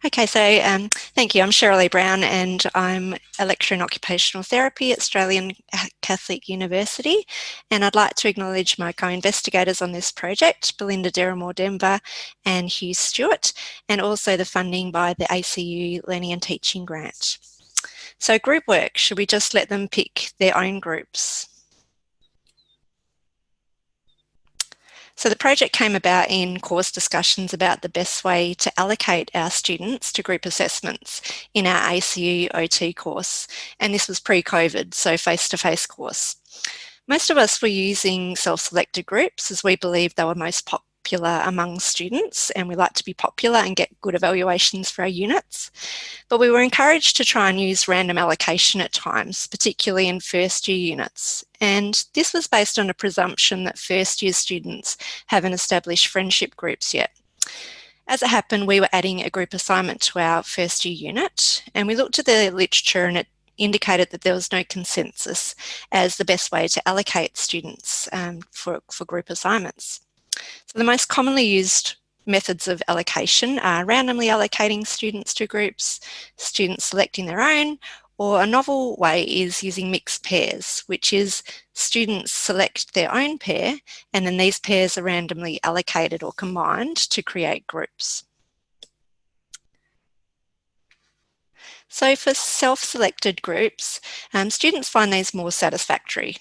Okay, so thank you. I'm Cherylee Brown and I'm a lecturer in occupational therapy at Australian Catholic University, and I'd like to acknowledge my co-investigators on this project, Belinda, Deramore, Denver and Hugh, Stewart, and also the funding by the ACU Learning and Teaching Grant. So group work, should we just let them pick their own groups? So the project came about in course discussions about the best way to allocate our students to group assessments in our ACU OT course. And this was pre-COVID, so face-to-face course. Most of us were using self-selected groups as we believed they were most popular among students, and we like to be popular and get good evaluations for our units. But we were encouraged to try and use random allocation at times, particularly in first year units. And this was based on a presumption that first year students haven't established friendship groups yet. As it happened, we were adding a group assignment to our first year unit, and we looked at the literature and it indicated that there was no consensus as the best way to allocate students for group assignments. So the most commonly used methods of allocation are randomly allocating students to groups, students selecting their own, or a novel way is using mixed pairs, which is students select their own pair and then these pairs are randomly allocated or combined to create groups. So for self-selected groups, students find these more satisfactory.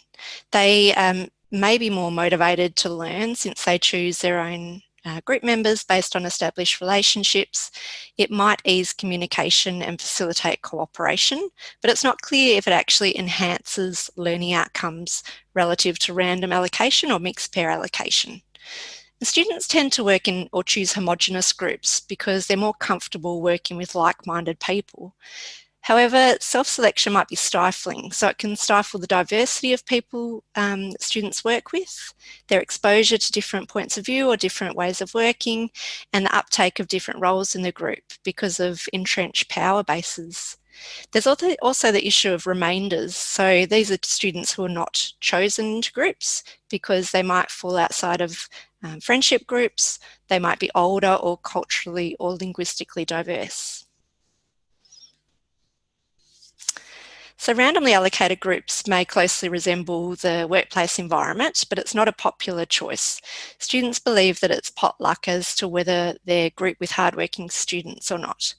They may be more motivated to learn since they choose their own group members based on established relationships. It might ease communication and facilitate cooperation, but it's not clear if it actually enhances learning outcomes relative to random allocation or mixed pair allocation. The students tend to work in or choose homogenous groups because they're more comfortable working with like-minded people. However, self-selection might be stifling, so it can stifle the diversity of people students work with, their exposure to different points of view or different ways of working, and the uptake of different roles in the group because of entrenched power bases. There's also the issue of remainders. So these are students who are not chosen into groups because they might fall outside of friendship groups, they might be older or culturally or linguistically diverse. So randomly allocated groups may closely resemble the workplace environment, but it's not a popular choice. Students believe that it's potluck as to whether they're grouped with hardworking students or not.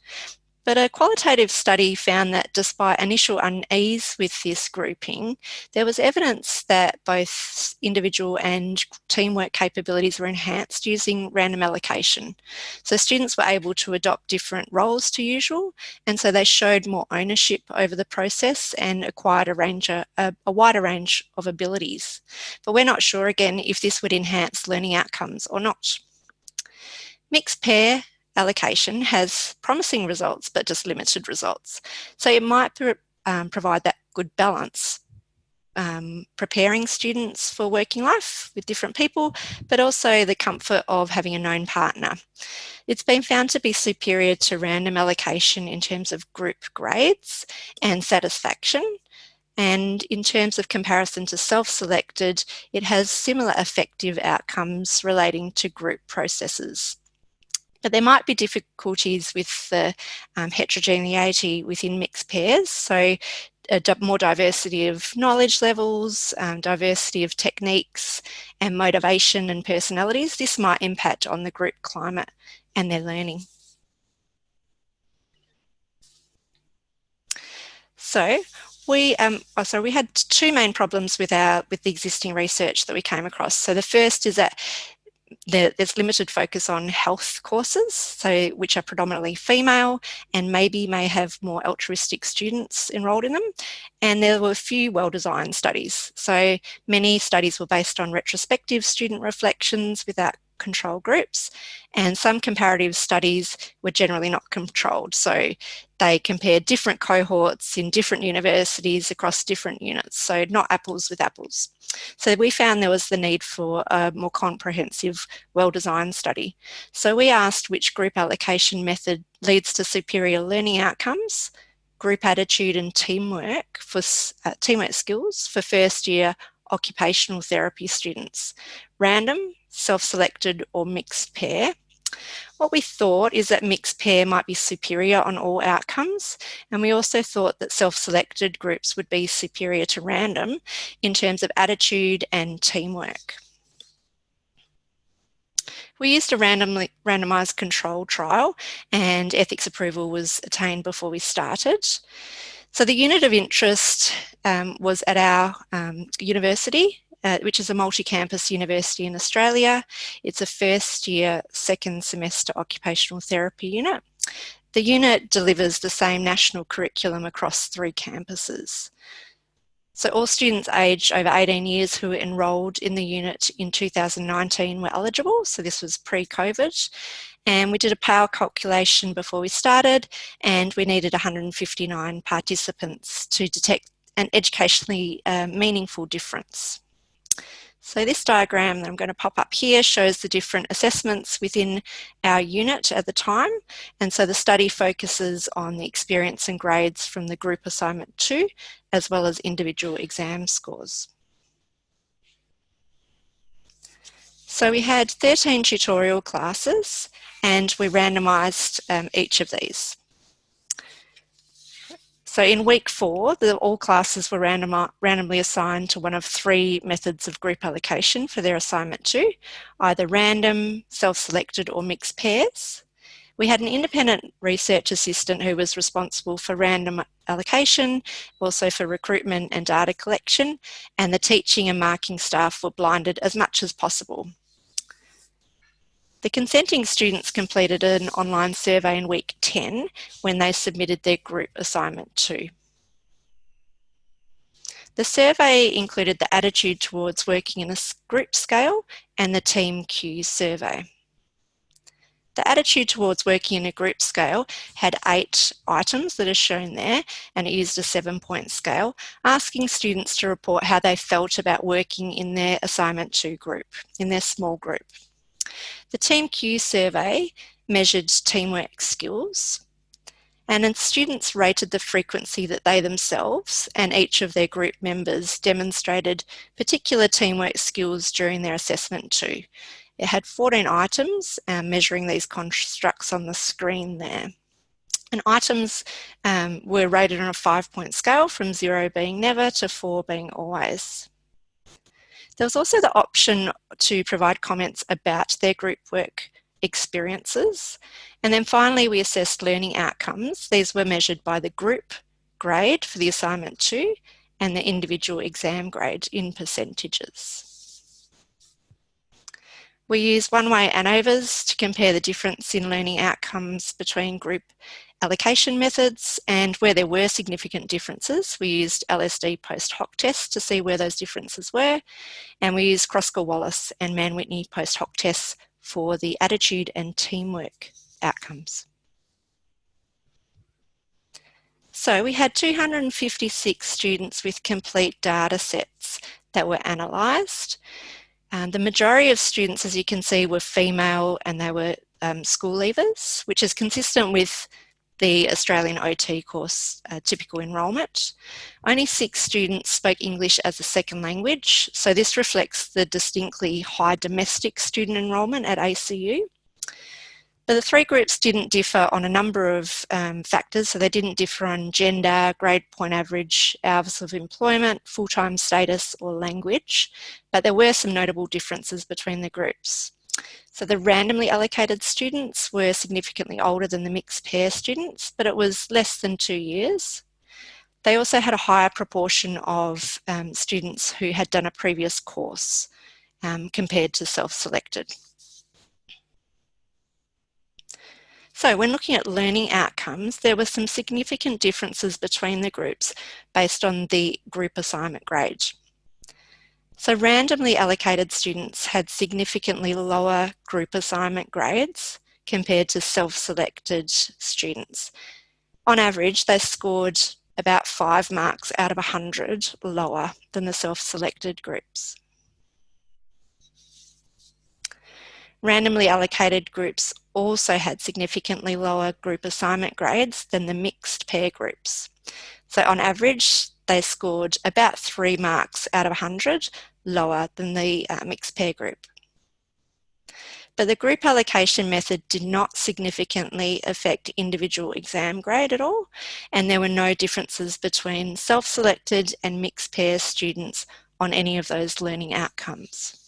But a qualitative study found that despite initial unease with this grouping, there was evidence that both individual and teamwork capabilities were enhanced using random allocation. So students were able to adopt different roles to usual, and so they showed more ownership over the process and acquired a wider range of abilities. But we're not sure, again, if this would enhance learning outcomes or not. Mixed pair allocation has promising results, but just limited results. So it might provide that good balance, preparing students for working life with different people, but also the comfort of having a known partner. It's been found to be superior to random allocation in terms of group grades and satisfaction. And in terms of comparison to self-selected, it has similar effective outcomes relating to group processes. But there might be difficulties with the heterogeneity within mixed pairs. So more diversity of knowledge levels, diversity of techniques and motivation and personalities. This might impact on the group climate and their learning. So we had two main problems with the existing research that we came across. So the first is that there's limited focus on health courses, which are predominantly female and may have more altruistic students enrolled in them. And there were few well-designed studies. So many studies were based on retrospective student reflections without control groups, and some comparative studies were generally not controlled. So they compared different cohorts in different universities across different units, so not apples with apples. So we found there was the need for a more comprehensive, well-designed study. So we asked which group allocation method leads to superior learning outcomes, group attitude and teamwork skills for first year occupational therapy students, random, self-selected or mixed pair, What we thought is that mixed pair might be superior on all outcomes, and we also thought that self-selected groups would be superior to random in terms of attitude and teamwork. We used a randomised control trial, and ethics approval was attained before we started. So the unit of interest was at our university, which is a multi-campus university in Australia. It's a first year, second semester occupational therapy unit. The unit delivers the same national curriculum across 3 campuses. So all students aged over 18 years who were enrolled in the unit in 2019 were eligible, so this was pre-COVID. And we did a power calculation before we started, and we needed 159 participants to detect an educationally meaningful difference. So this diagram that I'm going to pop up here shows the different assessments within our unit at the time. And so the study focuses on the experience and grades from the group assignment 2, as well as individual exam scores. So we had 13 tutorial classes, and we randomised each of these. So in week 4, all classes were randomly assigned to one of 3 methods of group allocation for their assignment 2, either random, self-selected or mixed pairs. We had an independent research assistant who was responsible for random allocation, also for recruitment and data collection, and the teaching and marking staff were blinded as much as possible. The consenting students completed an online survey in week 10 when they submitted their group assignment 2. The survey included the attitude towards working in a group scale and the Team Q survey. The attitude towards working in a group scale had 8 items that are shown there, and it used a 7-point scale, asking students to report how they felt about working in their assignment 2 group, in their small group. The Team Q survey measured teamwork skills, and then students rated the frequency that they themselves and each of their group members demonstrated particular teamwork skills during their assessment 2. It had 14 items measuring these constructs on the screen there. And items were rated on a 5-point scale, from 0 being never to 4 being always. There was also the option to provide comments about their group work experiences. And then finally, we assessed learning outcomes. These were measured by the group grade for the assignment 2 and the individual exam grade in percentages. We used one-way ANOVAs to compare the difference in learning outcomes between group allocation methods, and where there were significant differences, we used LSD post hoc tests to see where those differences were, and we used Krosker-Wallace and Mann-Whitney post hoc tests for the attitude and teamwork outcomes. So we had 256 students with complete data sets that were analysed. The majority of students, as you can see, were female, and they were school leavers, which is consistent with the Australian OT course typical enrolment. Only 6 students spoke English as a second language, so this reflects the distinctly high domestic student enrolment at ACU. But the 3 groups didn't differ on a number of factors, so they didn't differ on gender, grade point average, hours of employment, full-time status or language, but there were some notable differences between the groups. So the randomly allocated students were significantly older than the mixed pair students, but it was less than 2 years. They also had a higher proportion of students who had done a previous course compared to self-selected. So when looking at learning outcomes, there were some significant differences between the groups based on the group assignment grade. So randomly allocated students had significantly lower group assignment grades compared to self-selected students. On average, they scored about 5 marks out of 100 lower than the self-selected groups. Randomly allocated groups also had significantly lower group assignment grades than the mixed pair groups. So on average, they scored about 3 marks out of 100 lower than the mixed pair group. But the group allocation method did not significantly affect individual exam grade at all, and there were no differences between self-selected and mixed pair students on any of those learning outcomes.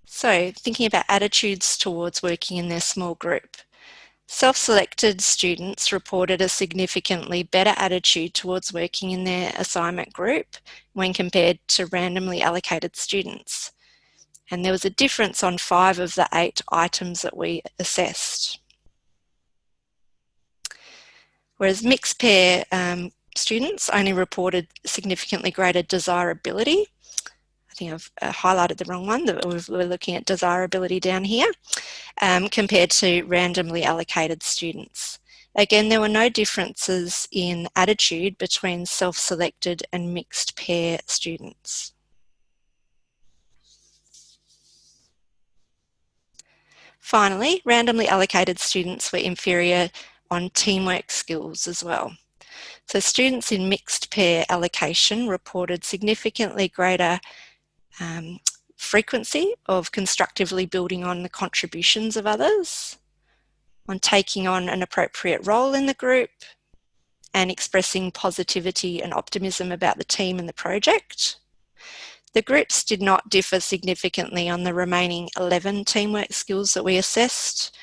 So, thinking about attitudes towards working in their small group. Self-selected students reported a significantly better attitude towards working in their assignment group when compared to randomly allocated students. And there was a difference on 5 of the 8 items that we assessed. Whereas mixed pair students only reported significantly greater desirability. I think I've highlighted the wrong one, we're looking at desirability down here, compared to randomly allocated students. Again, there were no differences in attitude between self-selected and mixed pair students. Finally, randomly allocated students were inferior on teamwork skills as well. So students in mixed pair allocation reported significantly greater frequency of constructively building on the contributions of others, on taking on an appropriate role in the group, and expressing positivity and optimism about the team and the project. The groups did not differ significantly on the remaining 11 teamwork skills that we assessed.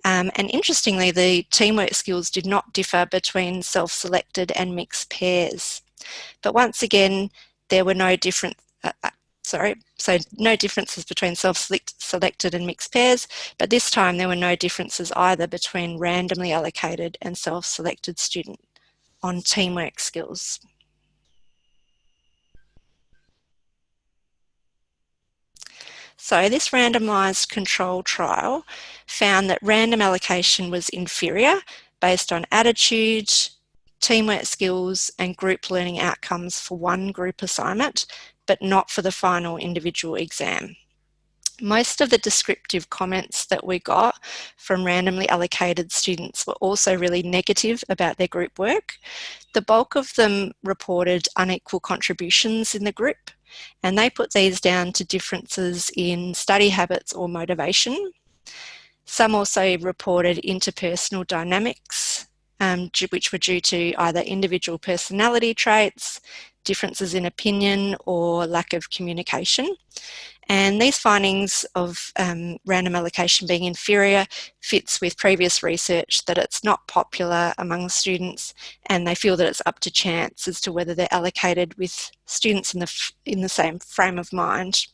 And interestingly, the teamwork skills did not differ between self-selected and mixed pairs. But once again, there were no no differences between self-selected and mixed pairs, but this time there were no differences either between randomly allocated and self-selected student on teamwork skills. So this randomised control trial found that random allocation was inferior based on attitude, teamwork skills and group learning outcomes for one group assignment, but not for the final individual exam. Most of the descriptive comments that we got from randomly allocated students were also really negative about their group work. The bulk of them reported unequal contributions in the group, and they put these down to differences in study habits or motivation. Some also reported interpersonal dynamics, which were due to either individual personality traits, differences in opinion, or lack of communication. And these findings of random allocation being inferior fits with previous research that it's not popular among students, and they feel that it's up to chance as to whether they're allocated with students in the same frame of mind.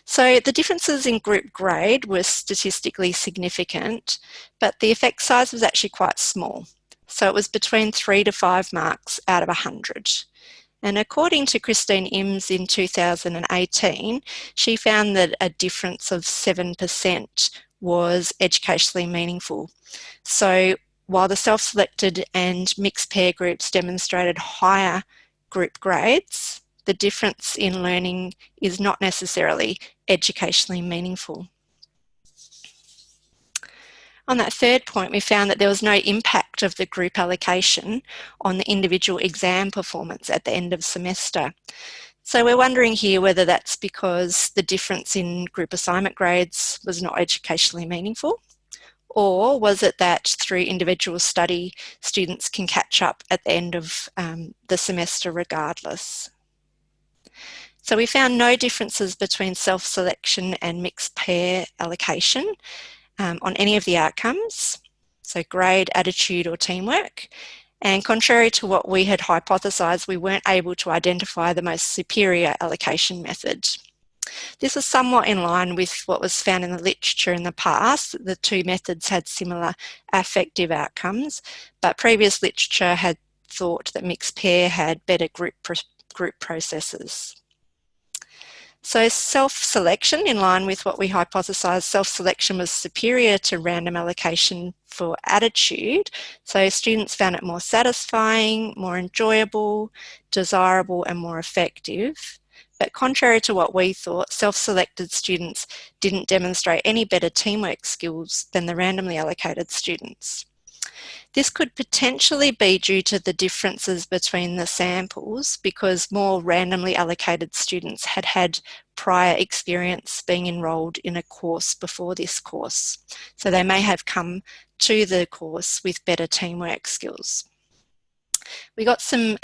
So the differences in group grade were statistically significant, but the effect size was actually quite small. So it was between 3 to 5 marks out of 100. And according to Christine Imms in 2018, she found that a difference of 7% was educationally meaningful. So while the self-selected and mixed pair groups demonstrated higher group grades, the difference in learning is not necessarily educationally meaningful. On that third point, we found that there was no impact of the group allocation on the individual exam performance at the end of semester. So we're wondering here whether that's because the difference in group assignment grades was not educationally meaningful, or was it that through individual study, students can catch up at the end of the semester regardless. So we found no differences between self-selection and mixed pair allocation on any of the outcomes, so grade, attitude or teamwork. And contrary to what we had hypothesised, we weren't able to identify the most superior allocation method. This was somewhat in line with what was found in the literature in the past. The two methods had similar affective outcomes, but previous literature had thought that mixed pair had better group processes. So self-selection, in line with what we hypothesised, self-selection was superior to random allocation for attitude. So students found it more satisfying, more enjoyable, desirable and more effective. But contrary to what we thought, self-selected students didn't demonstrate any better teamwork skills than the randomly allocated students. This could potentially be due to the differences between the samples because more randomly allocated students had had prior experience being enrolled in a course before this course. So they may have come to the course with better teamwork skills. We got some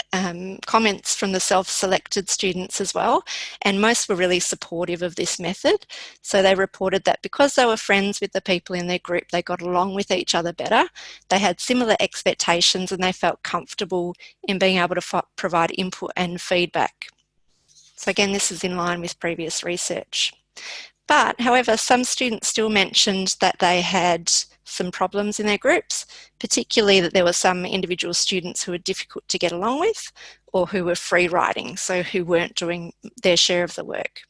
comments from the self-selected students as well, and most were really supportive of this method. So they reported that because they were friends with the people in their group, they got along with each other better, they had similar expectations, and they felt comfortable in being able to provide input and feedback. So again, this is in line with previous research. But, however, some students still mentioned that they had some problems in their groups, particularly that there were some individual students who were difficult to get along with or who were free riding, so who weren't doing their share of the work.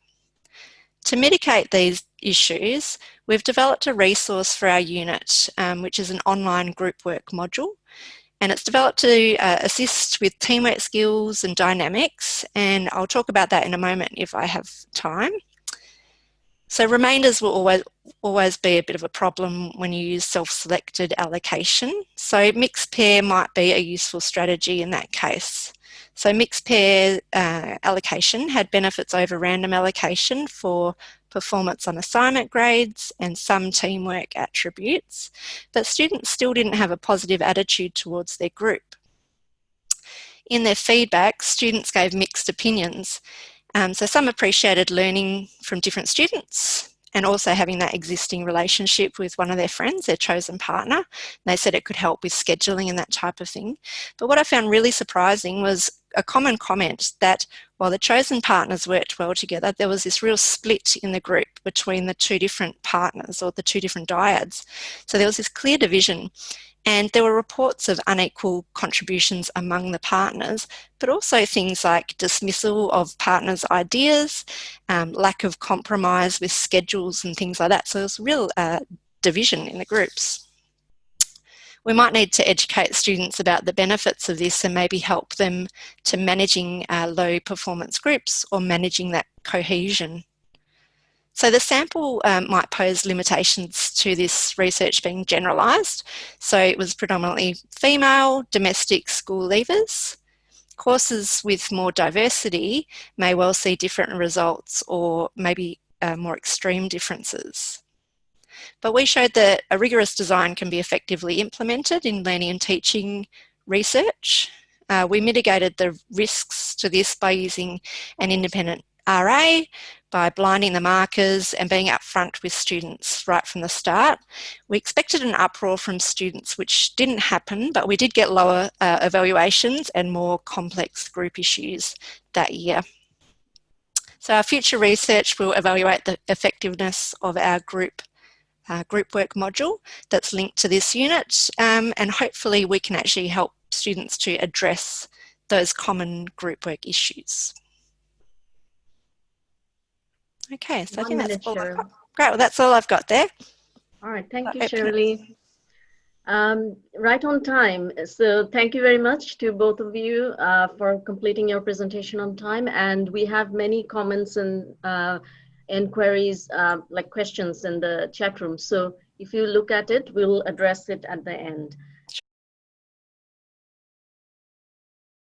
To mitigate these issues, we've developed a resource for our unit, which is an online group work module. And it's developed to assist with teamwork skills and dynamics, and I'll talk about that in a moment if I have time. So remainders will always be a bit of a problem when you use self-selected allocation. So mixed pair might be a useful strategy in that case. So mixed pair allocation had benefits over random allocation for performance on assignment grades and some teamwork attributes, but students still didn't have a positive attitude towards their group. In their feedback, students gave mixed opinions. So some appreciated learning from different students and also having that existing relationship with one of their friends, their chosen partner. They said it could help with scheduling and that type of thing. But what I found really surprising was a common comment that while the chosen partners worked well together, there was this real split in the group between the two different partners or the two different dyads. So there was this clear division. And there were reports of unequal contributions among the partners, but also things like dismissal of partners' ideas, lack of compromise with schedules and things like that. So there's real division in the groups. We might need to educate students about the benefits of this and maybe help them to managing low performance groups or managing that cohesion. So the sample might pose limitations to this research being generalised. So it was predominantly female, domestic school leavers. Courses with more diversity may well see different results or maybe more extreme differences. But we showed that a rigorous design can be effectively implemented in learning and teaching research. We mitigated the risks to this by using an independent RA, by blinding the markers and being upfront with students right from the start. We expected an uproar from students, which didn't happen, but we did get lower evaluations and more complex group issues that year. So our future research will evaluate the effectiveness of our group work module that's linked to this unit, and hopefully we can actually help students to address those common group work issues. Okay, so I think that's all I've got. Great, well that's all I've got there. All right, thank you, Cherylee. Right on time. So thank you very much to both of you for completing your presentation on time. And we have many comments and inquiries, like questions in the chat room. So if you look at it, we'll address it at the end.